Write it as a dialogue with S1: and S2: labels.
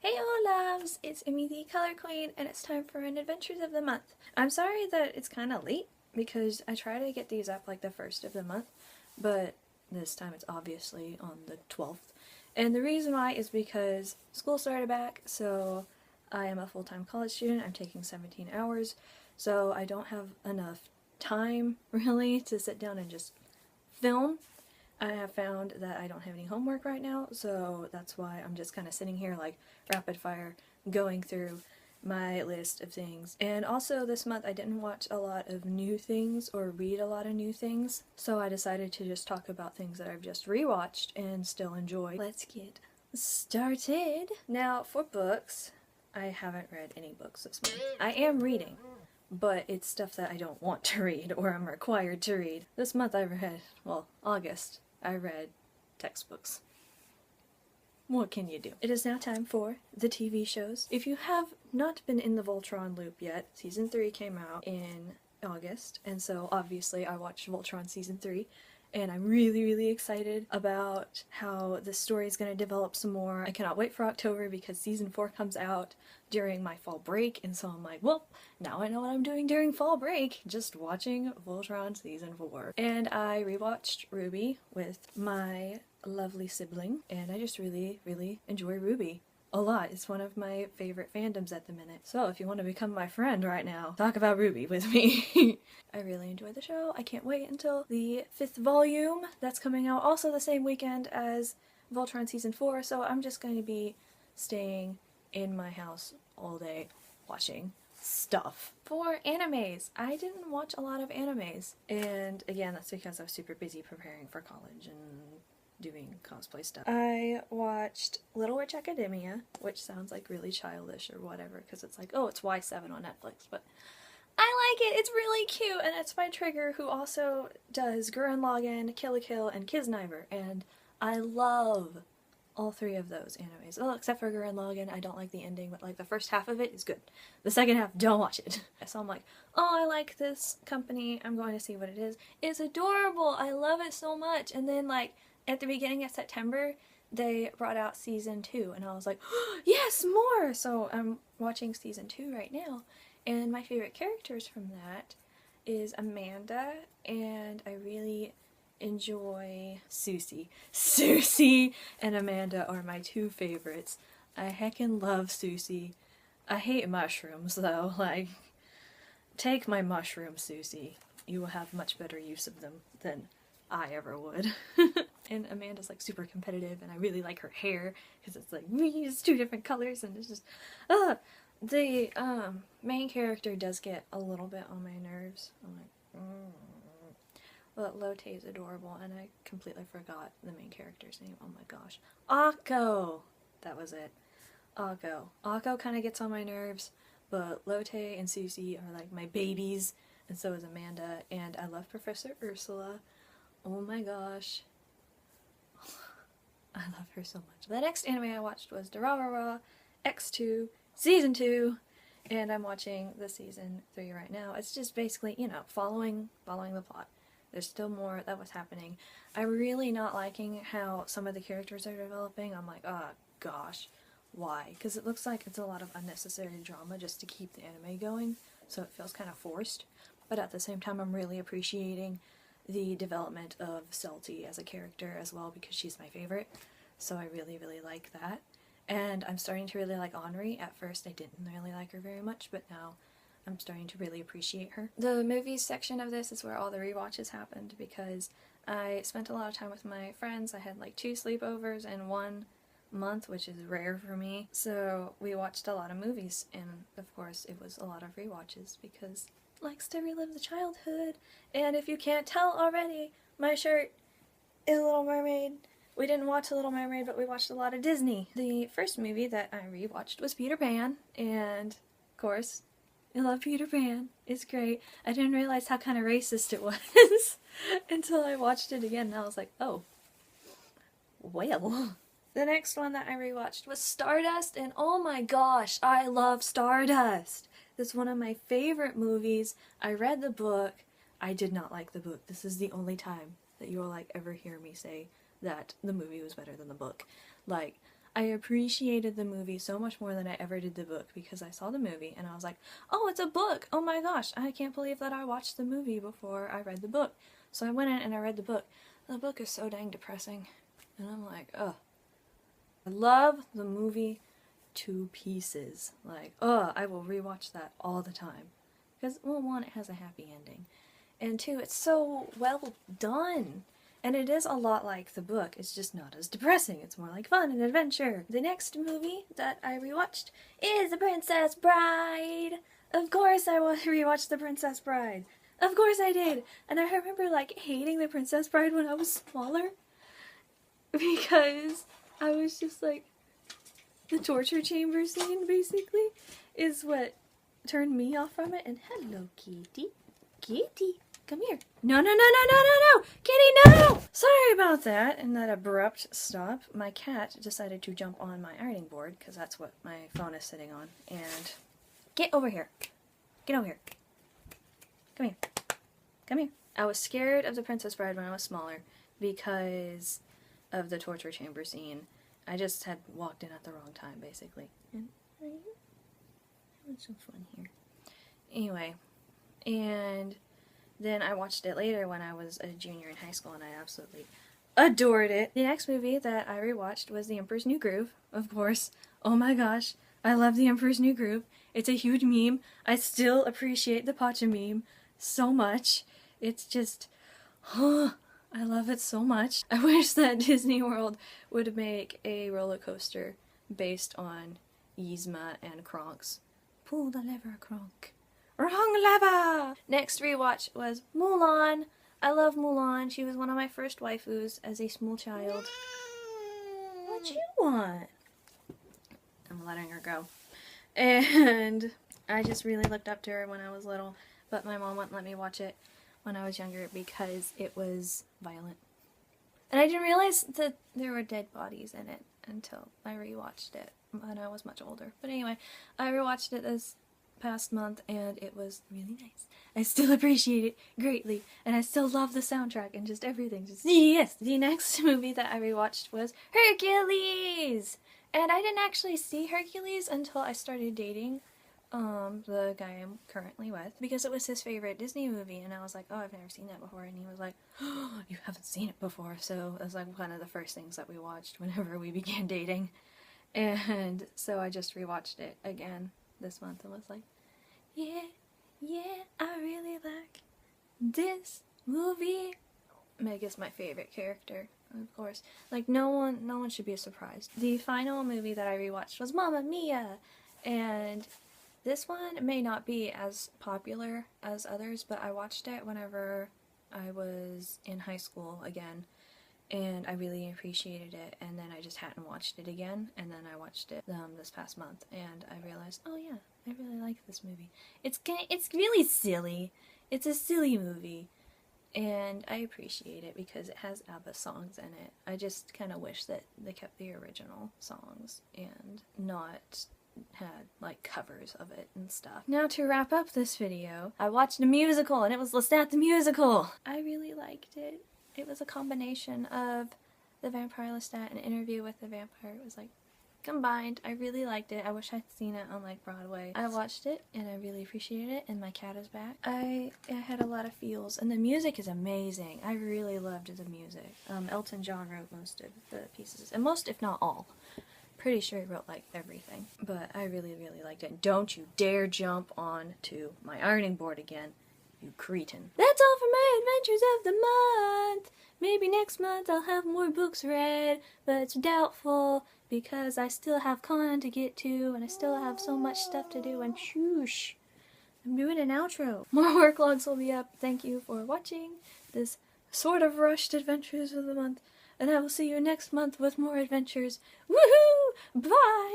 S1: Hey all loves, it's Emmy the Color Queen and it's time for an Adventures of the Month. I'm sorry that it's kind of late because I try to get these up like the first of the month, but this time it's obviously on the 12th. And the reason why is because school started back, so I am a full-time college student. I'm taking 17 hours, so I don't have enough time really to sit down and just film. I have found that I don't have any homework right now, so that's why I'm just kind of sitting here like rapid fire going through my list of things. And also this month I didn't watch a lot of new things or read a lot of new things, so I decided to just talk about things that I've just rewatched and still enjoy. Let's get started. Now for books, I haven't read any books this month. I am reading, but it's stuff that I don't want to read or I'm required to read. This month I read, well, August, I read textbooks. What can you do? It is now time for the TV shows. If you have not been in the Voltron loop yet, season 3 came out in August, and so obviously I watched Voltron season 3, and I'm really excited about how the story is going to develop some more. I cannot wait for October because season 4 comes out during my fall break, and so I'm like, well, now I know what I'm doing during fall break, just watching Voltron season 4. And I rewatched RWBY with my lovely sibling, and I just really enjoy RWBY a lot. It's one of my favorite fandoms at the minute. So if you want to become my friend right now, talk about RWBY with me. I really enjoy the show. I can't wait until the 5th volume that's coming out also the same weekend as Voltron season 4, so I'm just going to be staying in my house all day watching stuff. For animes, I didn't watch a lot of animes, and again that's because I was super busy preparing for college and doing cosplay stuff. I watched Little Witch Academia, which sounds like really childish or whatever because it's like, oh, it's Y7 on Netflix, but I like it. It's really cute, and it's by Trigger, who also does Gurren Lagann, Kill la Kill, and Kiznaiver, and I love all 3 of those animes. Well, except for Gurren Lagann, I don't like the ending, but like the first half of it is good. The second half, don't watch it. So I'm like, oh, I like this company, I'm going to see what it is. It's adorable, I love it so much. And then like at the beginning of September, they brought out season 2, and I was like, oh, yes, more! So I'm watching season 2 right now, and my favorite characters from that is Amanda, and I really enjoy Susie. Susie and Amanda are my 2 favorites. I heckin' love Susie. I hate mushrooms though, like, take my mushrooms, Susie. You will have much better use of them than I ever would. And Amanda's like super competitive, and I really like her hair because it's like it's 2 different colors, and it's just the main character does get a little bit on my nerves. I'm like, Well, Lotte is adorable, and I completely forgot the main character's name. Oh my gosh, Akko. That was it. Akko. Akko kind of gets on my nerves, but Lotte and Susie are like my babies, and so is Amanda. And I love Professor Ursula. Oh my gosh. I love her so much. The next anime I watched was Durarara X2 Season 2, and I'm watching the Season 3 right now. It's just basically, you know, following the plot. There's still more that was happening. I'm really not liking how some of the characters are developing. I'm like, oh gosh, why? Because it looks like it's a lot of unnecessary drama just to keep the anime going, so it feels kind of forced. But at the same time, I'm really appreciating the development of Celty as a character as well, because she's my favorite, so I really like that. And I'm starting to really like Henri. At first I didn't really like her very much, but now I'm starting to really appreciate her. The movies section of this is where all the rewatches happened, because I spent a lot of time with my friends. I had like 2 sleepovers in 1 month, which is rare for me, so we watched a lot of movies, and of course it was a lot of rewatches because likes to relive the childhood. And if you can't tell already, my shirt is Little Mermaid. We didn't watch The Little Mermaid, but we watched a lot of Disney. The first movie that I rewatched was Peter Pan, and of course, I love Peter Pan. It's great. I didn't realize how kind of racist it was until I watched it again, and I was like, oh, well. The next one that I rewatched was Stardust, and oh my gosh, I love Stardust! It's one of my favorite movies. I read the book. I did not like the book. This is the only time that you will like ever hear me say that the movie was better than the book. Like, I appreciated the movie so much more than I ever did the book, because I saw the movie and I was like, oh, it's a book! Oh my gosh, I can't believe that I watched the movie before I read the book. So I went in and I read the book. The book is so dang depressing. And I'm like, ugh. I love the movie to pieces. Like, ugh, I will rewatch that all the time. Because, well, one, it has a happy ending. And two, it's so well done. And it is a lot like the book, it's just not as depressing. It's more like fun and adventure. The next movie that I rewatched is The Princess Bride. Of course I rewatched The Princess Bride. Of course I did. And I remember like hating The Princess Bride when I was smaller. Because I was just like, the torture chamber scene basically is what turned me off from it. And hello, Kitty. Kitty. Come here. No, no, no, no, no, no, no! Kitty, no! Sorry about that, and that abrupt stop. My cat decided to jump on my ironing board, because that's what my phone is sitting on, and... Get over here. Get over here. Come here. Come here. I was scared of The Princess Bride when I was smaller, because of the torture chamber scene. I just had walked in at the wrong time, basically. And are you having some fun here? Anyway, and... then I watched it later when I was a junior in high school and I absolutely adored it. The next movie that I rewatched was The Emperor's New Groove, of course. Oh my gosh, I love The Emperor's New Groove. It's a huge meme. I still appreciate the Pacha meme so much. It's just, I love it so much. I wish that Disney World would make a roller coaster based on Yzma and Kronk's. Pull the lever, Kronk. Wrong lever! Next rewatch was Mulan. I love Mulan. She was one of my first waifus as a small child. What you want? I'm letting her go. And I just really looked up to her when I was little, but my mom wouldn't let me watch it when I was younger because it was violent. And I didn't realize that there were dead bodies in it until I rewatched it when I was much older. But anyway, I rewatched it this past month and it was really nice. I still appreciate it greatly and I still love the soundtrack and just everything. Just yes! The next movie that I rewatched was Hercules! And I didn't actually see Hercules until I started dating the guy I'm currently with, because it was his favorite Disney movie and I was like, oh, I've never seen that before, and he was like, oh, you haven't seen it before. So it was like one of the first things that we watched whenever we began dating, and so I just rewatched it again this month and was like, yeah, I really like this movie. Meg is my favorite character, of course. Like, no one should be surprised. The final movie that I rewatched was Mamma Mia, and this one may not be as popular as others, but I watched it whenever I was in high school again, and I really appreciated it, and then I just hadn't watched it again, and then I watched it this past month, and I realized, oh yeah, I really like this movie. It's really silly. It's a silly movie, and I appreciate it because it has ABBA songs in it. I just kind of wish that they kept the original songs and not had like covers of it and stuff. Now to wrap up this video, I watched a musical and it was Lestat the Musical. I really liked it. It was a combination of The Vampire Lestat and Interview with the Vampire. It was like combined. I really liked it. I wish I'd seen it on like Broadway. I watched it and I really appreciated it, and my cat is back. I had a lot of feels, and the music is amazing. I really loved the music. Elton John wrote most of the pieces, and most if not all. Pretty sure he wrote like everything, but I really liked it. Don't you dare jump on to my ironing board again, you cretin. That's all for my adventures of the month. Maybe next month I'll have more books read, but it's doubtful because I still have con to get to and I still have so much stuff to do, and shoosh, I'm doing an outro. More work logs will be up. Thank you for watching this sort of rushed adventures of the month, and I will see you next month with more adventures. Woohoo! Bye!